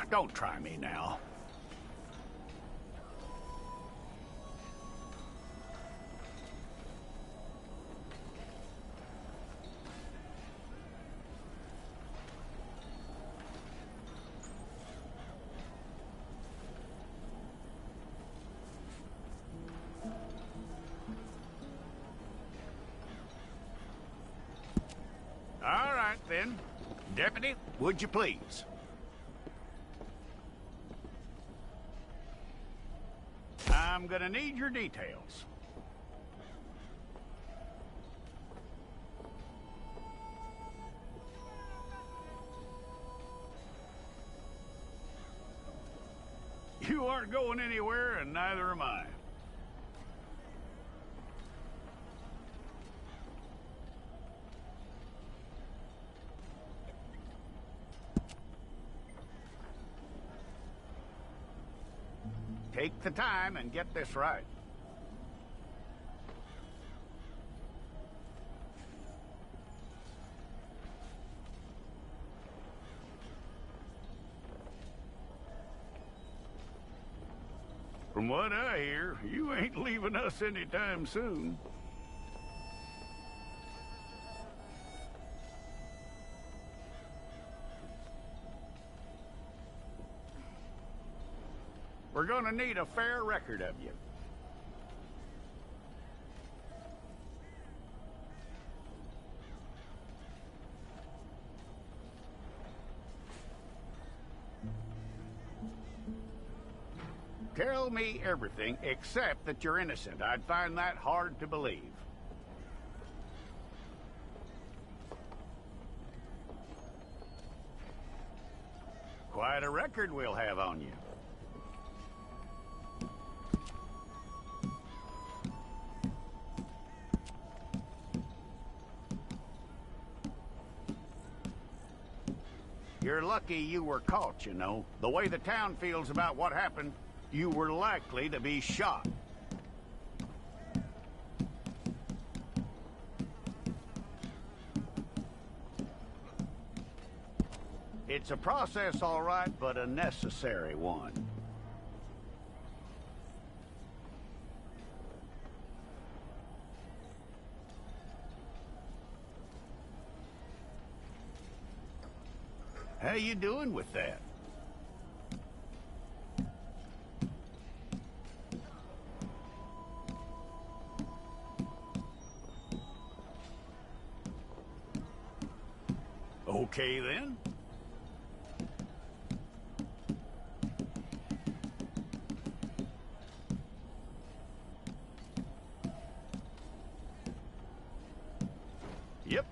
Don't try me now. All right, then. Deputy, would you please? I'm gonna need your details. You aren't going anywhere, and neither am I. Take the time and get this right. From what I hear, you ain't leaving us anytime soon. We're gonna need a fair record of you. Tell me everything except that you're innocent. I'd find that hard to believe. Quite a record we'll have on you. You're lucky you were caught, you know. The way the town feels about what happened, you were likely to be shot. It's a process, all right, but a necessary one. How you doing with that? Okay, then. Yep.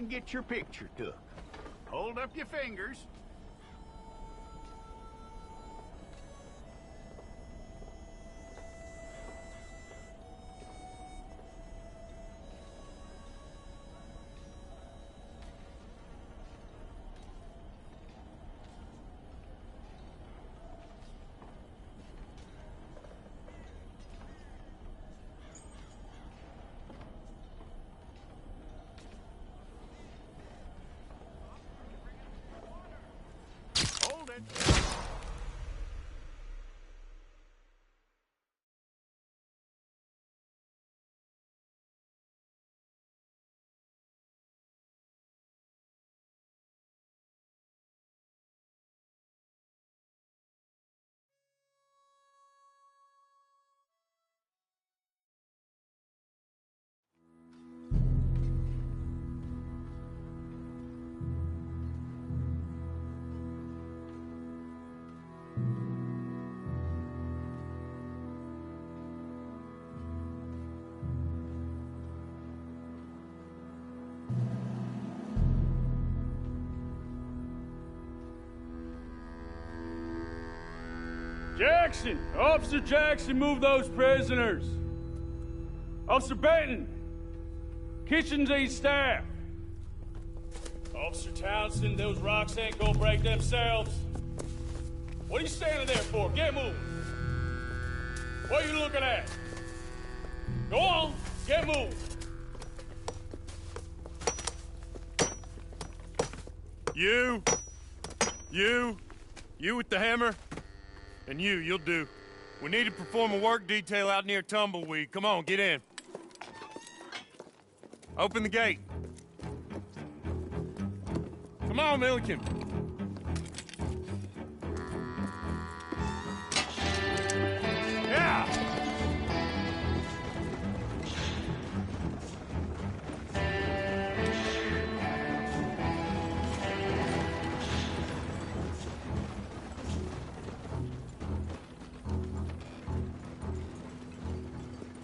and get your picture took. Hold up your fingers. Hold it. Jackson! Officer Jackson, move those prisoners! Officer Benton! Kitchens aid staff! Officer Townsend, those rocks ain't gonna break themselves. What are you standing there for? Get moving! What are you looking at? Go on, get moving! You with the hammer? And you'll do. We need to perform a work detail out near Tumbleweed. Come on, get in. Open the gate. Come on, Milliken. Yeah!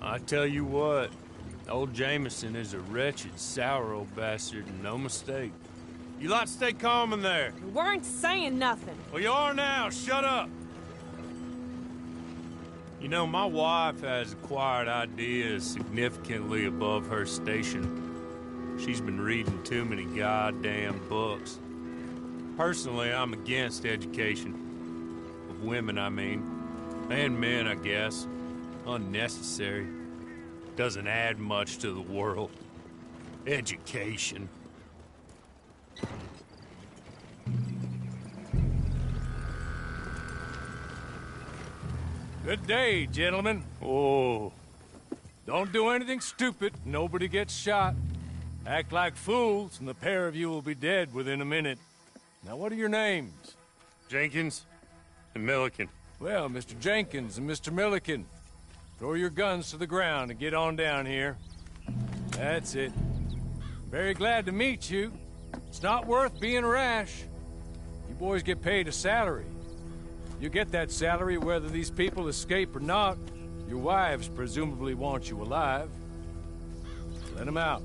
I tell you what, old Jameson is a wretched, sour old bastard, and no mistake. You lot stay calm in there. We weren't saying nothing. Well, you are now. Shut up. You know, my wife has acquired ideas significantly above her station. She's been reading too many goddamn books. Personally, I'm against education. Of women, I mean. And men, I guess. Unnecessary. Doesn't add much to the world. Education. Good day, gentlemen. Oh. Don't do anything stupid. Nobody gets shot. Act like fools, and the pair of you will be dead within a minute. Now, what are your names? Jenkins and Milliken. Well, Mr. Jenkins and Mr. Milliken, throw your guns to the ground and get on down here. That's it. Very glad to meet you. It's not worth being rash. You boys get paid a salary. You get that salary whether these people escape or not. Your wives presumably want you alive. Let them out.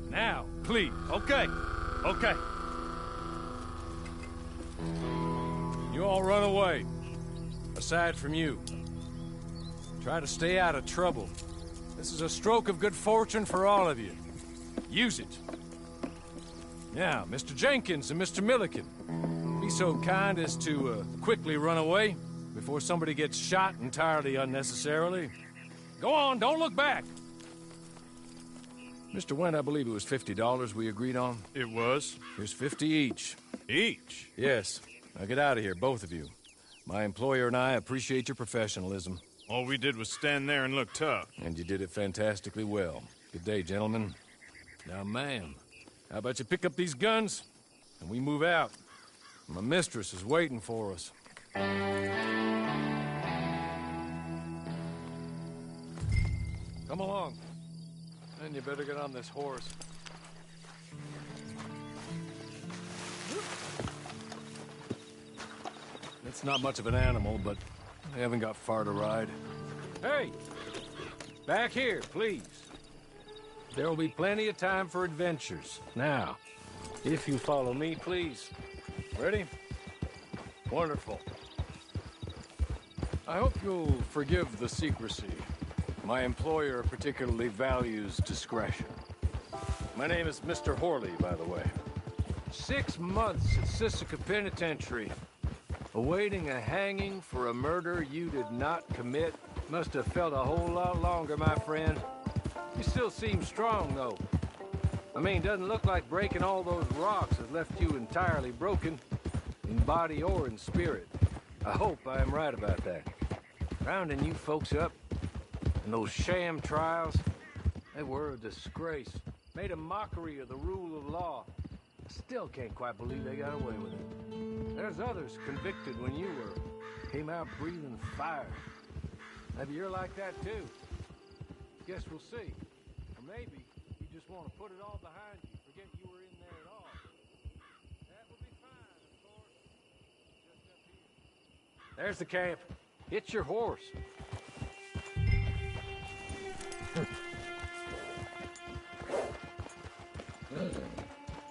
Now, please. Okay. You all run away. Aside from you. Try to stay out of trouble. This is a stroke of good fortune for all of you. Use it. Now, Mr. Jenkins and Mr. Milliken, be so kind as to quickly run away before somebody gets shot entirely unnecessarily. Go on, don't look back. Mr. Wendt, I believe it was $50 we agreed on. It was. Here's 50 each. Each? Yes. Now get out of here, both of you. My employer and I appreciate your professionalism. All we did was stand there and look tough. And you did it fantastically well. Good day, gentlemen. Now, ma'am, how about you pick up these guns, and we move out? My mistress is waiting for us. Come along. And you better get on this horse. It's not much of an animal, but I haven't got far to ride. Hey! Back here, please. there will be plenty of time for adventures. Now, if you follow me, please. Ready? Wonderful. I hope you'll forgive the secrecy. My employer particularly values discretion. My name is Mr. Horley, by the way. 6 months at Sisika Penitentiary, awaiting a hanging for a murder you did not commit. Must have felt a whole lot longer, my friend. You still seem strong, though. I mean, doesn't look like breaking all those rocks has left you entirely broken, in body or in spirit. I hope I am right about that. Rounding you folks up, and those sham trials, they were a disgrace. Made a mockery of the rule of law. I still can't quite believe they got away with it. There's others convicted when you were. Came out breathing fire. Maybe you're like that too. Guess we'll see. Or maybe you just want to put it all behind you, forget you were in there at all. That will be fine, of course. Just up here. There's the camp. Hitch your horse.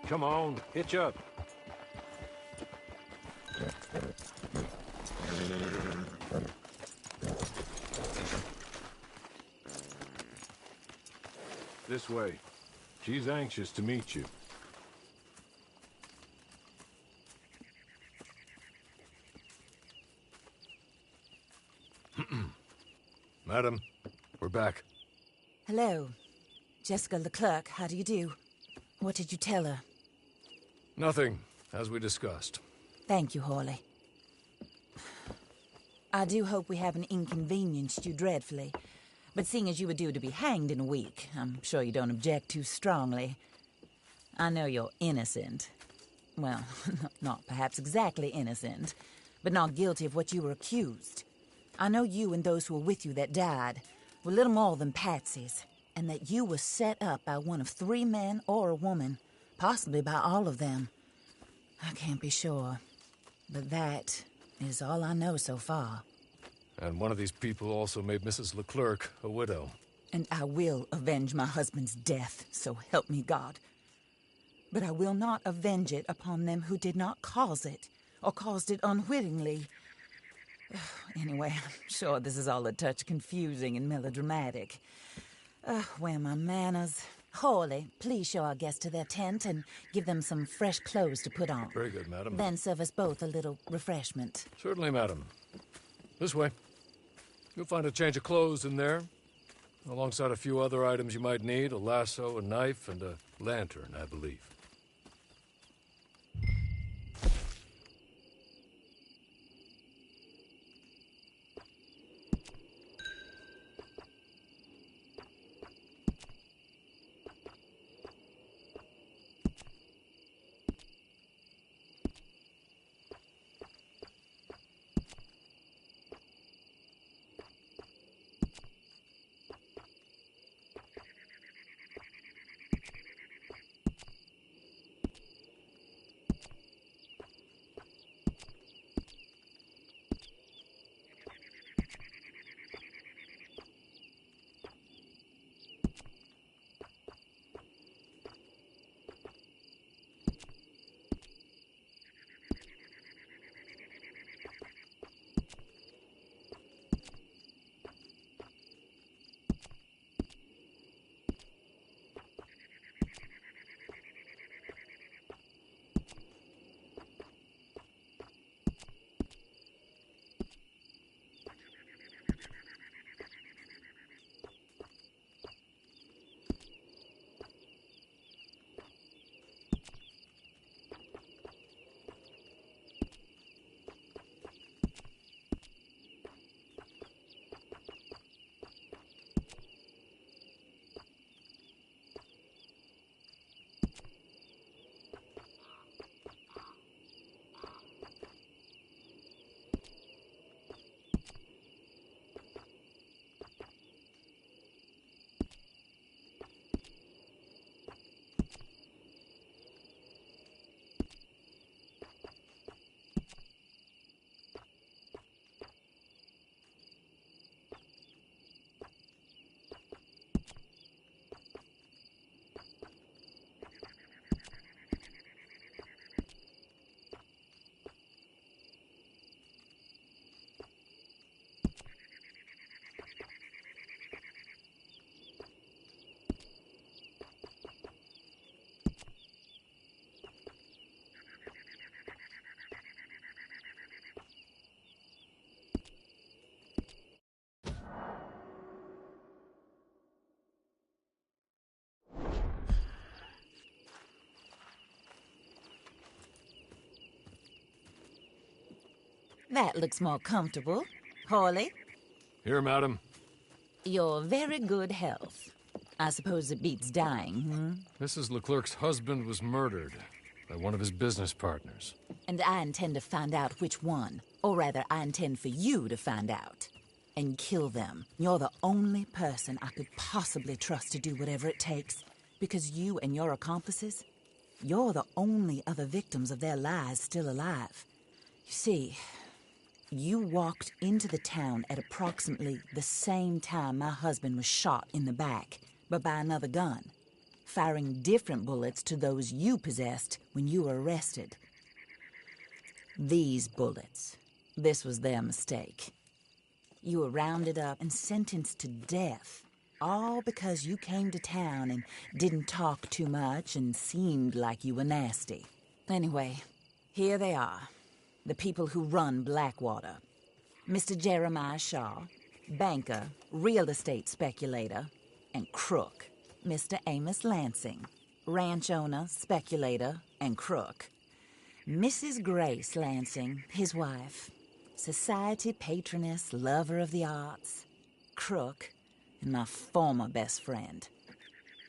Come on, hitch up. This way. She's anxious to meet you. Madam, we're back. Hello. Jessica Leclerc, how do you do? What did you tell her? Nothing, as we discussed. Thank you, Horley. I do hope we haven't inconvenienced you dreadfully. But seeing as you were due to be hanged in a week, I'm sure you don't object too strongly. I know you're innocent. Well, not perhaps exactly innocent, but not guilty of what you were accused. I know you and those who were with you that died were little more than patsies, and that you were set up by one of 3 men or a woman, possibly by all of them. I can't be sure, but that is all I know so far. And one of these people also made Mrs. Leclerc a widow. And I will avenge my husband's death, so help me God. But I will not avenge it upon them who did not cause it, or caused it unwittingly. Anyway, I'm sure this is all a touch confusing and melodramatic. Where are my manners? Horley, please show our guests to their tent and give them some fresh clothes to put on. Very good, madam. Then serve us both a little refreshment. Certainly, madam. This way. You'll find a change of clothes in there, alongside a few other items you might need, a lasso, a knife, and a lantern, I believe. That looks more comfortable. Hawley, Here, madam. your very good health. I suppose it beats dying, hmm? Mrs. Leclerc's husband was murdered by one of his business partners. And I intend to find out which one. Or rather, I intend for you to find out. And kill them. You're the only person I could possibly trust to do whatever it takes. Because you and your accomplices, you're the only other victims of their lies still alive. You see, you walked into the town at approximately the same time my husband was shot in the back, but by another gun, firing different bullets to those you possessed when you were arrested. These bullets, this was their mistake. You were rounded up and sentenced to death, all because you came to town and didn't talk too much and seemed like you were nasty. Anyway, here they are, the people who run Blackwater. Mr. Jeremiah Shaw, banker, real estate speculator, and crook. Mr. Amos Lansing, ranch owner, speculator, and crook. Mrs. Grace Lansing, his wife, society patroness, lover of the arts, crook, and my former best friend.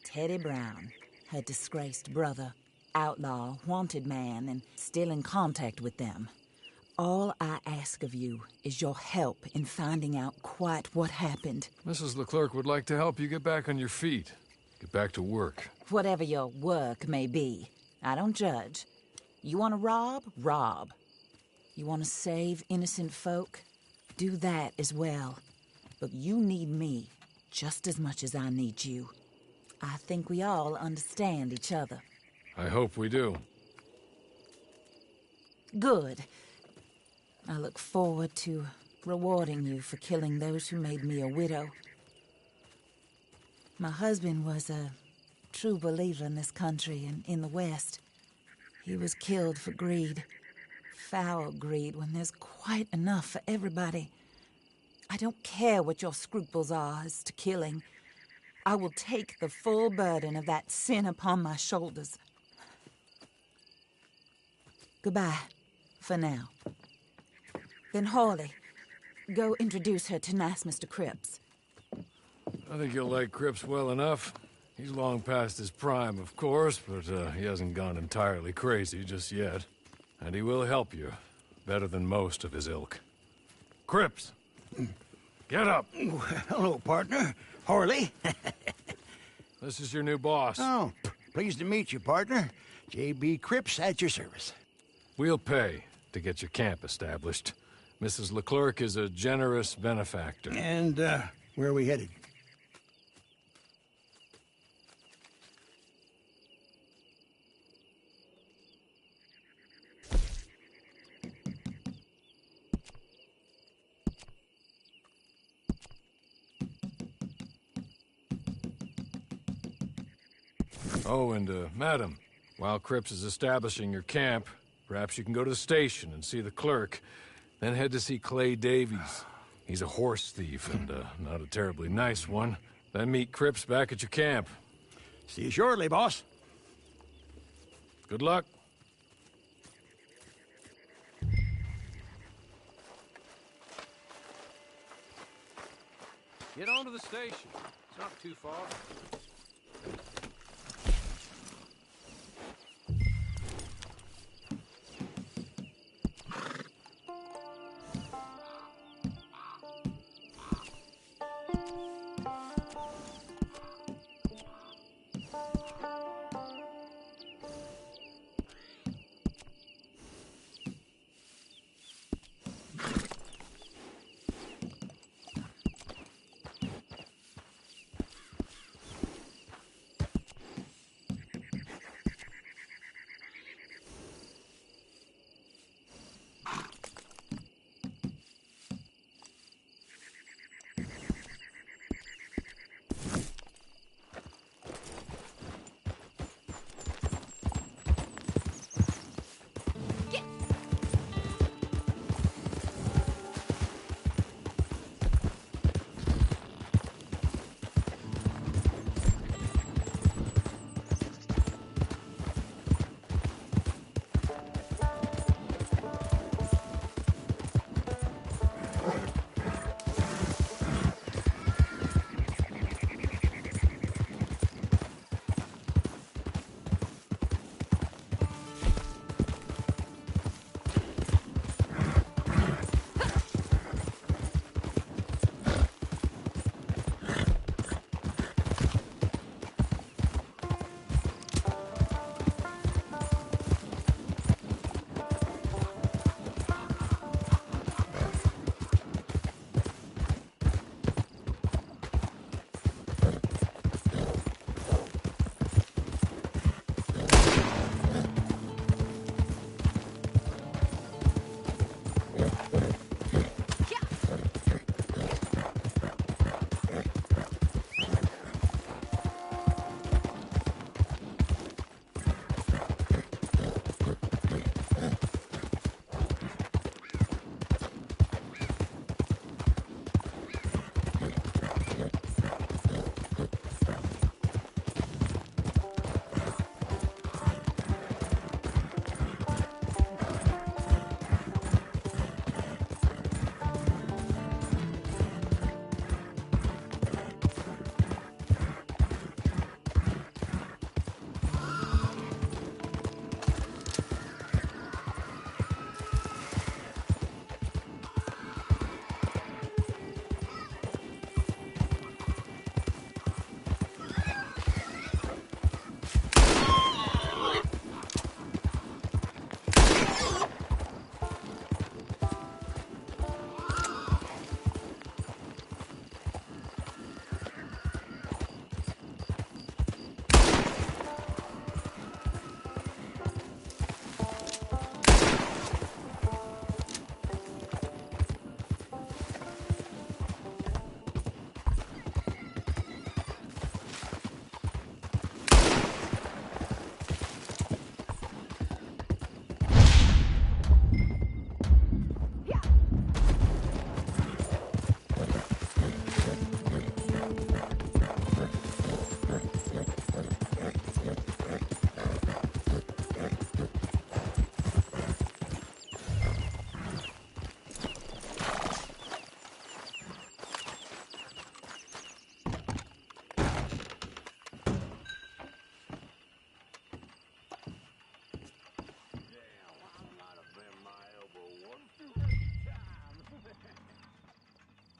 Teddy Brown, her disgraced brother, outlaw, wanted man, and still in contact with them. All I ask of you is your help in finding out quite what happened. Mrs. Leclerc would like to help you get back on your feet. Get back to work. Whatever your work may be, I don't judge. You want to rob? Rob. You want to save innocent folk? Do that as well. But you need me just as much as I need you. I think we all understand each other. I hope we do. Good. I look forward to rewarding you for killing those who made me a widow. My husband was a true believer in this country and in the West. He was killed for greed. Foul greed when there's quite enough for everybody. I don't care what your scruples are as to killing. I will take the full burden of that sin upon my shoulders. Goodbye, for now. Then Hawley, go introduce her to nice Mr. Cripps. I think you'll like Cripps well enough. He's long past his prime, of course, but he hasn't gone entirely crazy just yet. And he will help you, better than most of his ilk. Cripps! Get up! Hello, partner. Harley. This is your new boss. Oh, pleased to meet you, partner. J.B. Cripps at your service. We'll pay to get your camp established. Mrs. Leclerc is a generous benefactor. And, where are we headed? Oh, and, madam, while Cripps is establishing your camp, perhaps you can go to the station and see the clerk, then head to see Clay Davies. He's a horse thief and, not a terribly nice one. Then meet Cripps back at your camp. See you shortly, boss. Good luck. Get on to the station. It's not too far.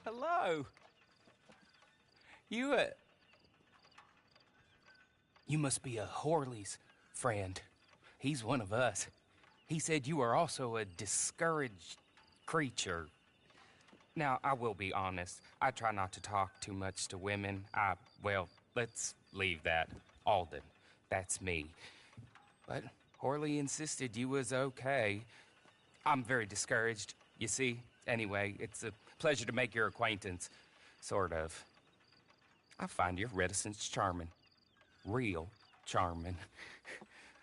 hello. You must be a Horley's friend. He's one of us. He said you are also a discouraged creature. Now, I will be honest. I try not to talk too much to women. Well, let's leave that. Alden, that's me. But Horley insisted you was okay. I'm very discouraged, you see. Anyway, it's a pleasure to make your acquaintance. Sort of. I find your reticence charming. Real charming.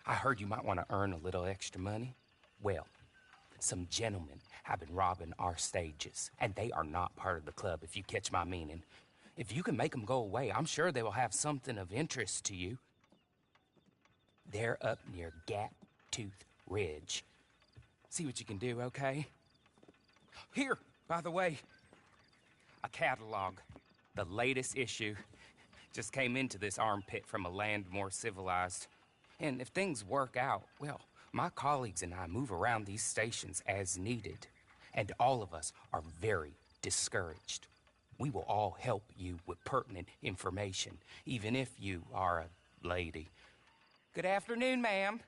I heard you might want to earn a little extra money. Well, some gentlemen have been robbing our stages, and they are not part of the club, if you catch my meaning. If you can make them go away, I'm sure they will have something of interest to you. They're up near Gap Tooth Ridge. See what you can do, okay? Here, by the way, a catalog. The latest issue. Just came into this armpit from a land more civilized. And if things work out, well, my colleagues and I move around these stations as needed. And all of us are very discouraged. We will all help you with pertinent information, even if you are a lady. Good afternoon, ma'am.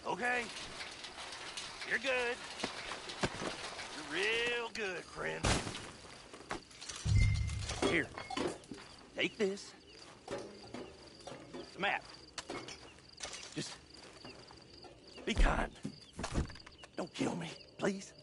Okay? You're good. You're real good, friend. Here. Take this. It's a map. Just be kind. Don't kill me, please.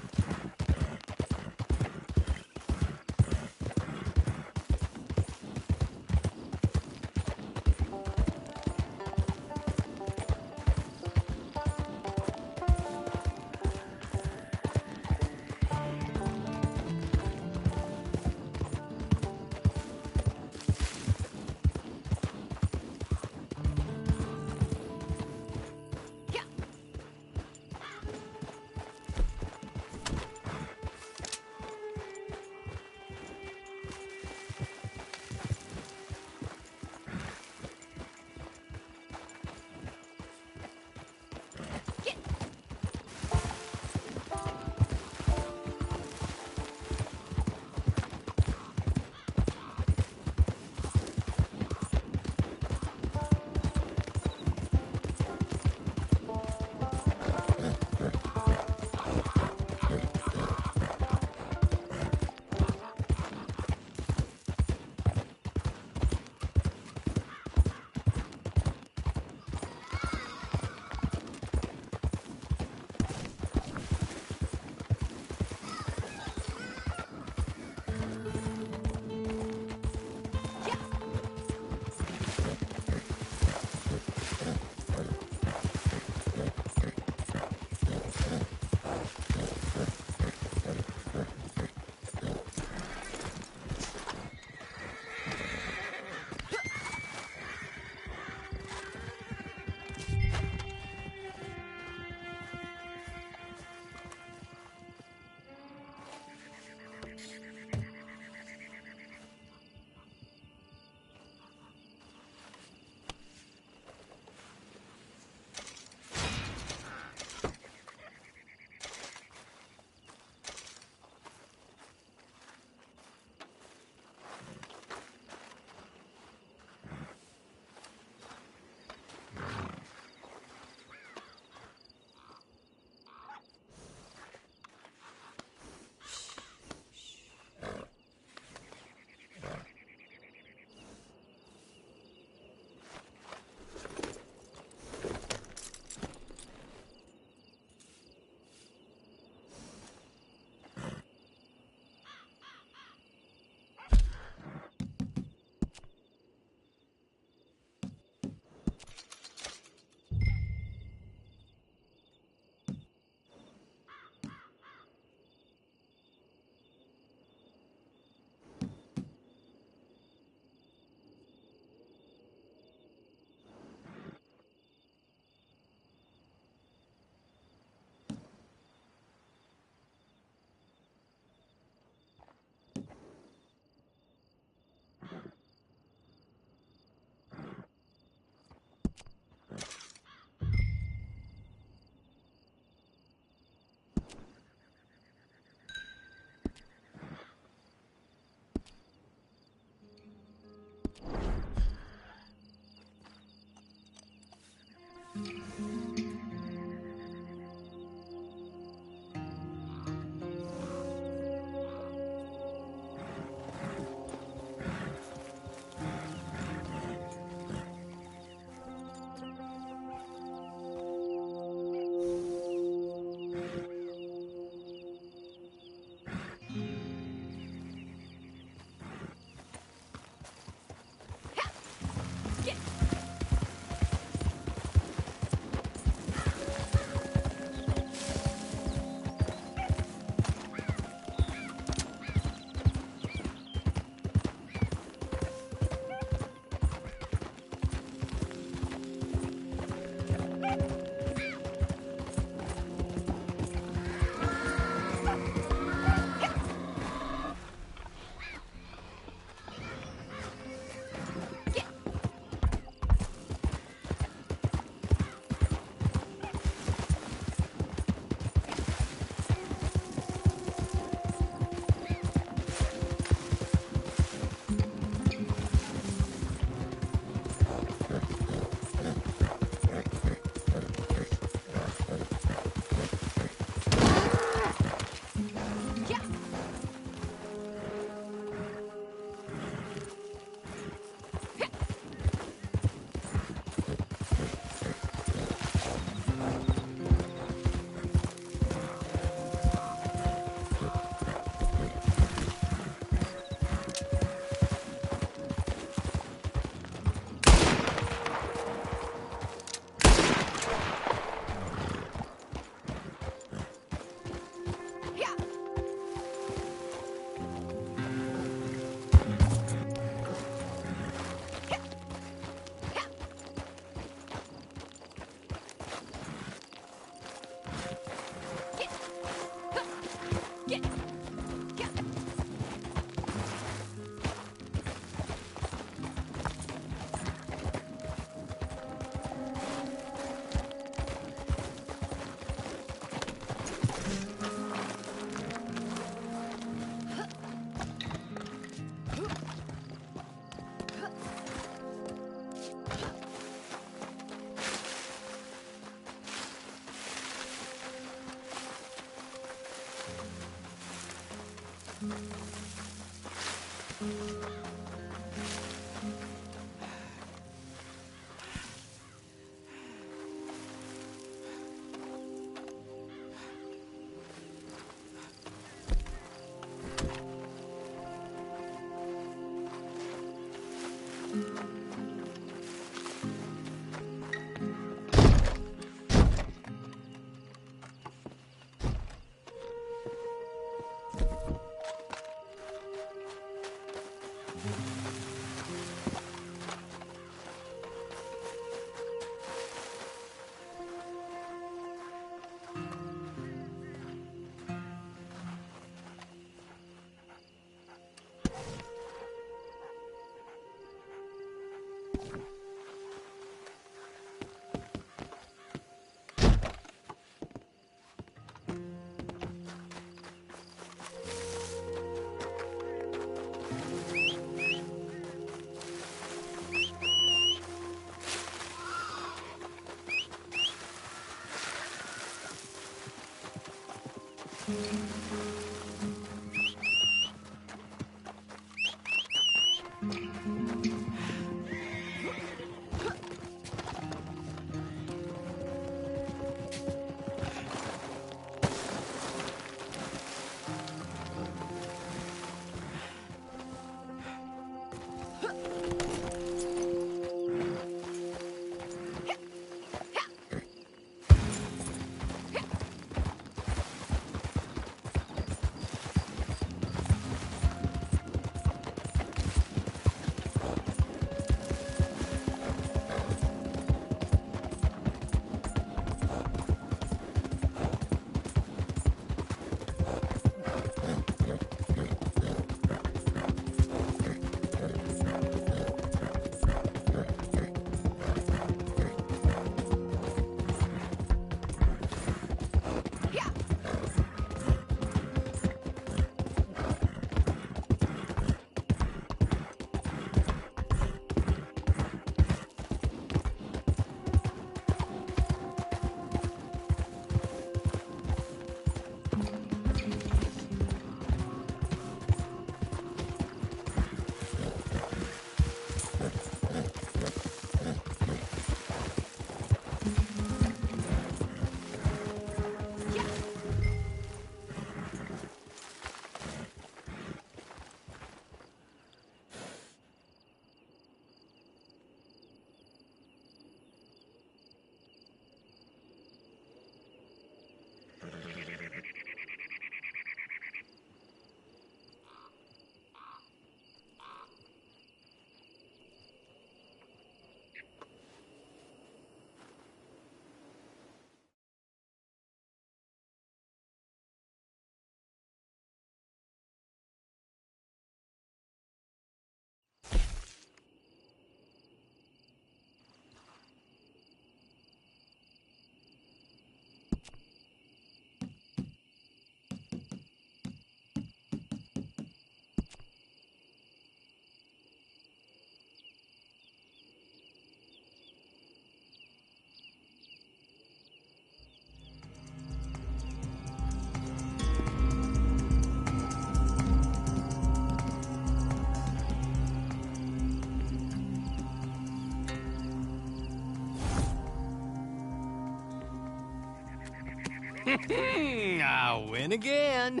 I win again.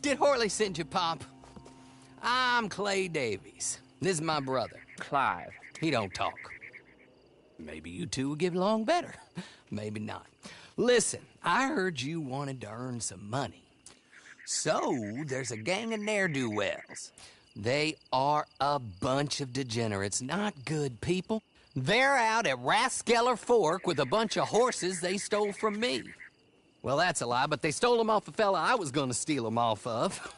Did Horley send you, Pop? I'm Clay Davies. This is my brother, Clive. He don't talk. Maybe you two will get along better. Maybe not. Listen, I heard you wanted to earn some money. So, there's a gang of ne'er-do-wells. They are a bunch of degenerates, not good people. They're out at Raskeller Fork with a bunch of horses they stole from me. Well, that's a lie, but they stole them off a fella I was gonna steal them off of.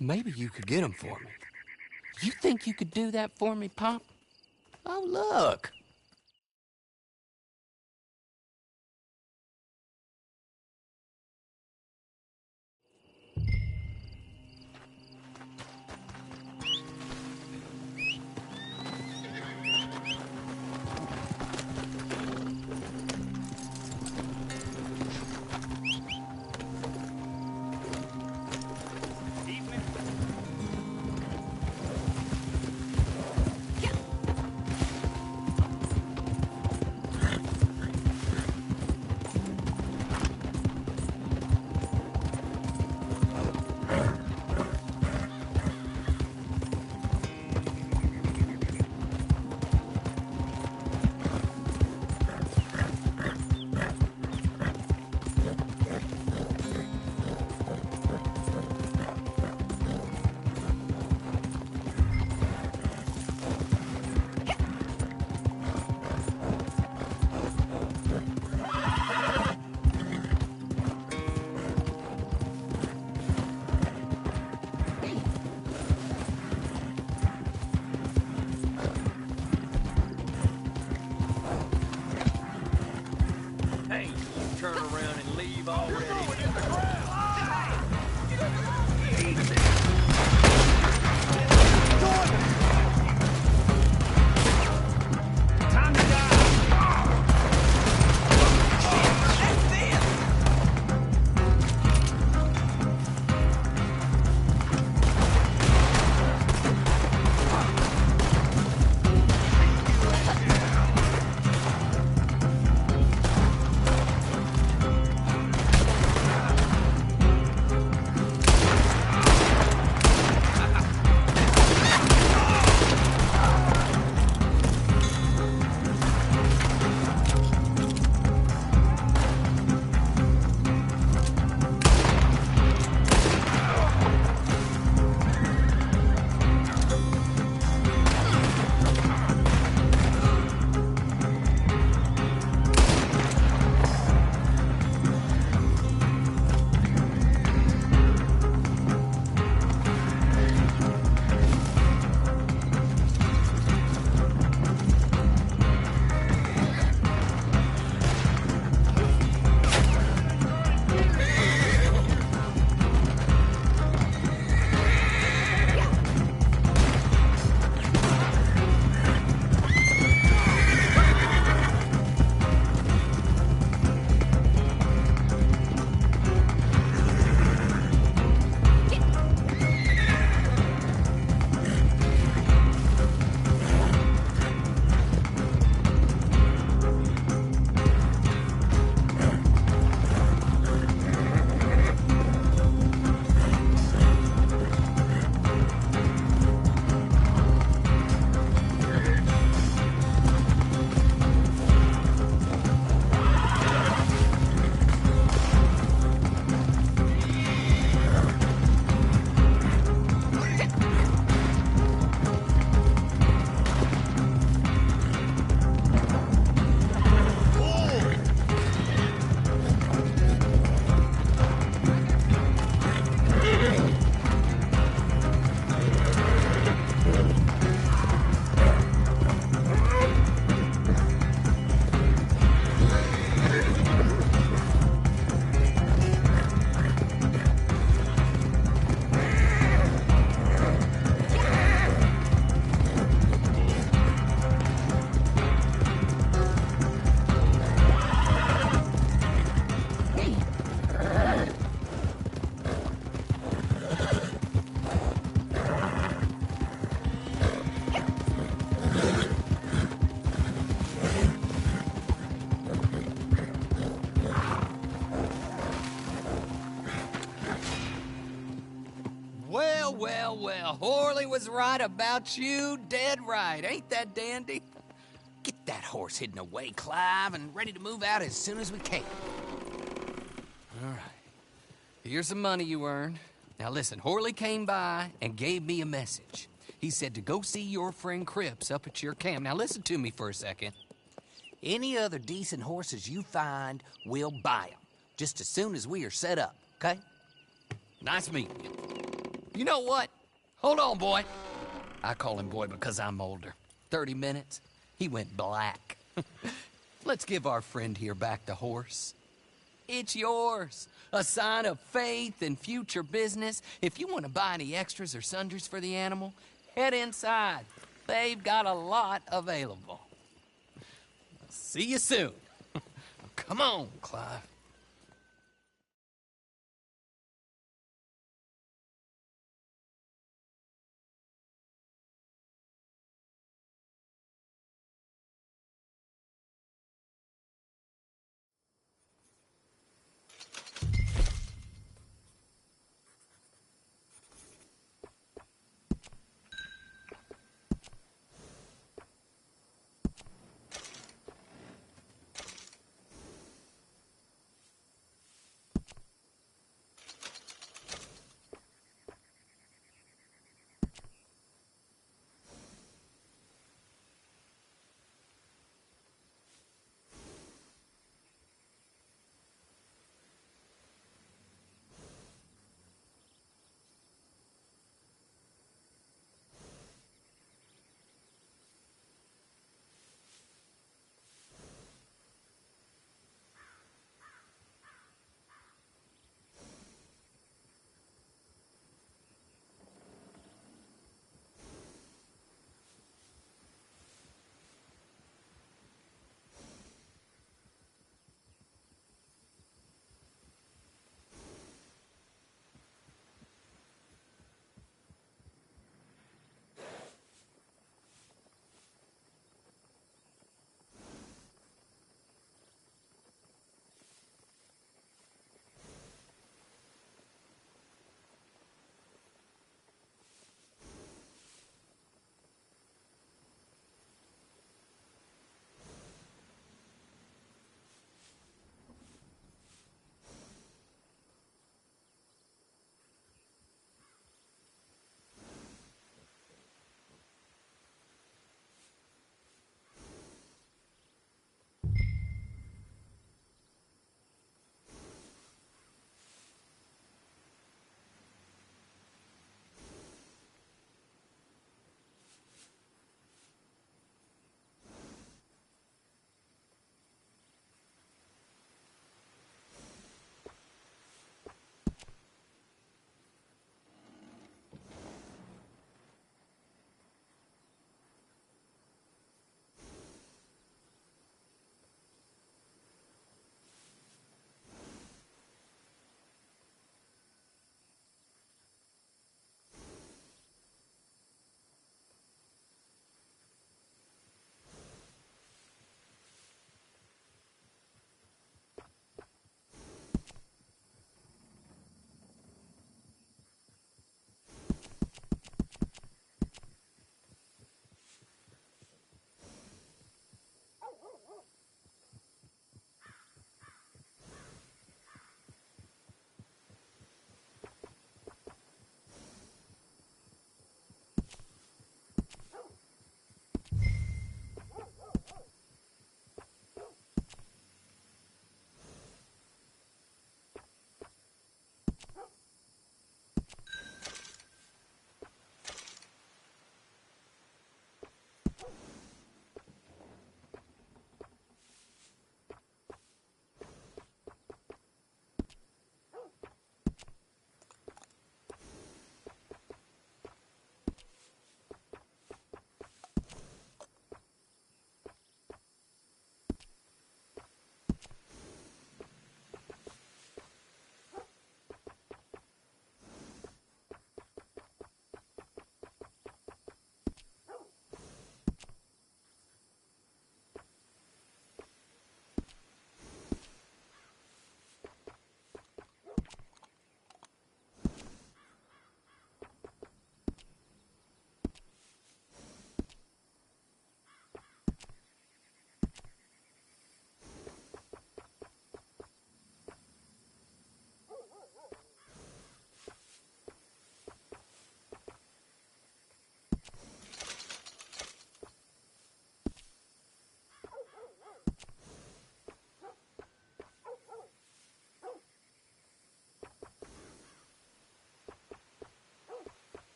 Maybe you could get them for me. You think you could do that for me, Pop? Oh, look. well, Horley was right about you, dead right. Ain't that dandy? Get that horse hidden away, Clive, and ready to move out as soon as we can. All right. Here's the money you earned. Now listen, Horley came by and gave me a message. He said to go see your friend Cripps up at your camp. Now listen to me for a second. Any other decent horses you find, we'll buy them. Just as soon as we are set up, okay? Nice meeting you. You know what? Hold on, boy. I call him boy because I'm older. 30 minutes, he went black. Let's give our friend here back the horse. It's yours. A sign of faith and future business. If you want to buy any extras or sundries for the animal, head inside. They've got a lot available. See you soon. Come on, Clive.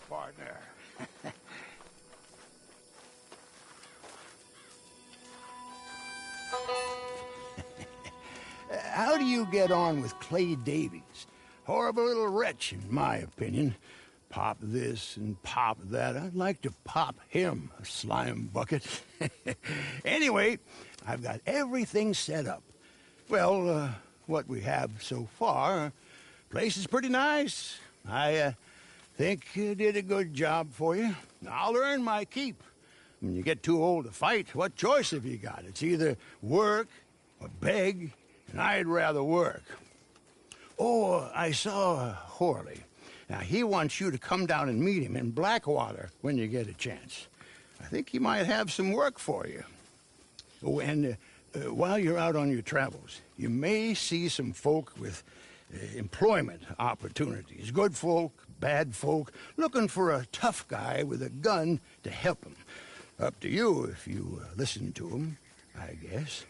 partner. How do you get on with Clay Davies? Horrible little wretch, in my opinion. Pop this and pop that. I'd like to pop him, a slime bucket. Anyway, I've got everything set up. Well, what we have so far, place is pretty nice. I think you did a good job for you. I'll earn my keep. When you get too old to fight, what choice have you got? It's either work or beg, and I'd rather work. Oh, I saw Horley. Now, he wants you to come down and meet him in Blackwater when you get a chance. I think he might have some work for you. Oh, and while you're out on your travels, you may see some folk with employment opportunities. Good folk, bad folk, looking for a tough guy with a gun to help them. Up to you if you listen to them, I guess.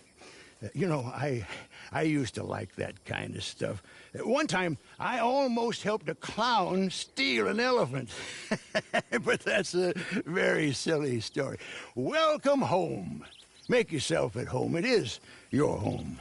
You know, I used to like that kind of stuff. One time, I almost helped a clown steal an elephant. But that's a very silly story. Welcome home. Make yourself at home. It is your home.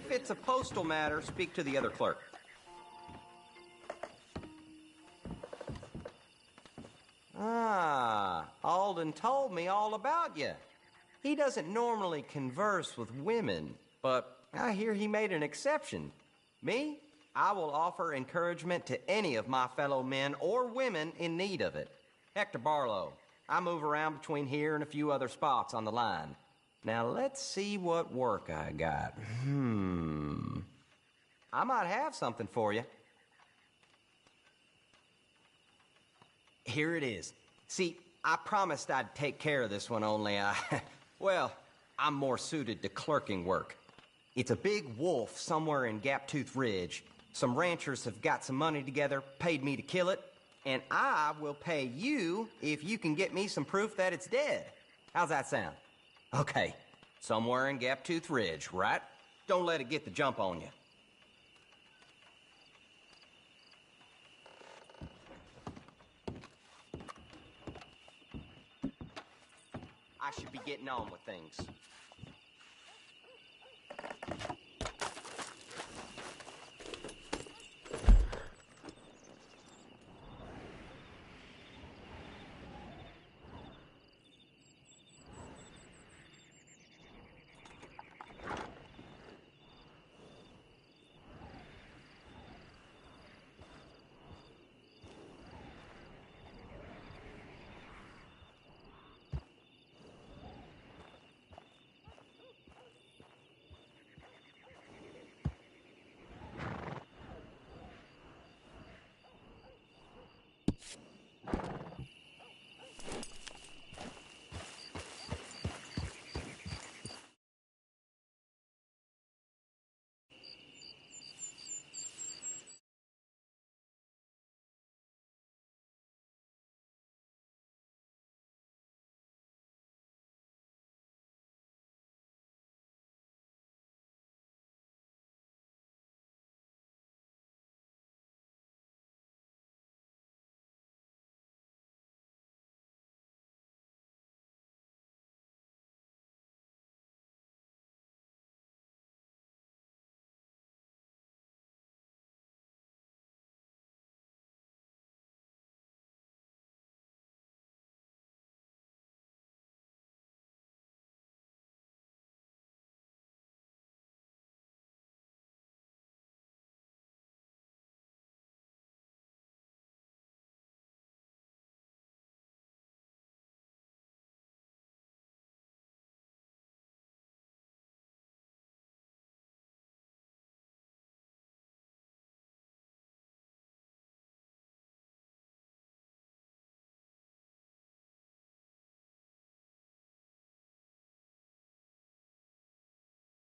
If it's a postal matter, speak to the other clerk. Ah, Alden told me all about you. He doesn't normally converse with women, but I hear he made an exception. Me? I will offer encouragement to any of my fellow men or women in need of it. Hector Barlow. I move around between here and a few other spots on the line. Now let's see what work I got. I might have something for you. Here it is. See, I promised I'd take care of this one, only well, I'm more suited to clerking work. It's a big wolf somewhere in Gaptooth Ridge. Some ranchers have got some money together, paid me to kill it, and I will pay you if you can get me some proof that it's dead. How's that sound? Okay, somewhere in Gaptooth Ridge, right? Don't let it get the jump on you. I should be getting on with things.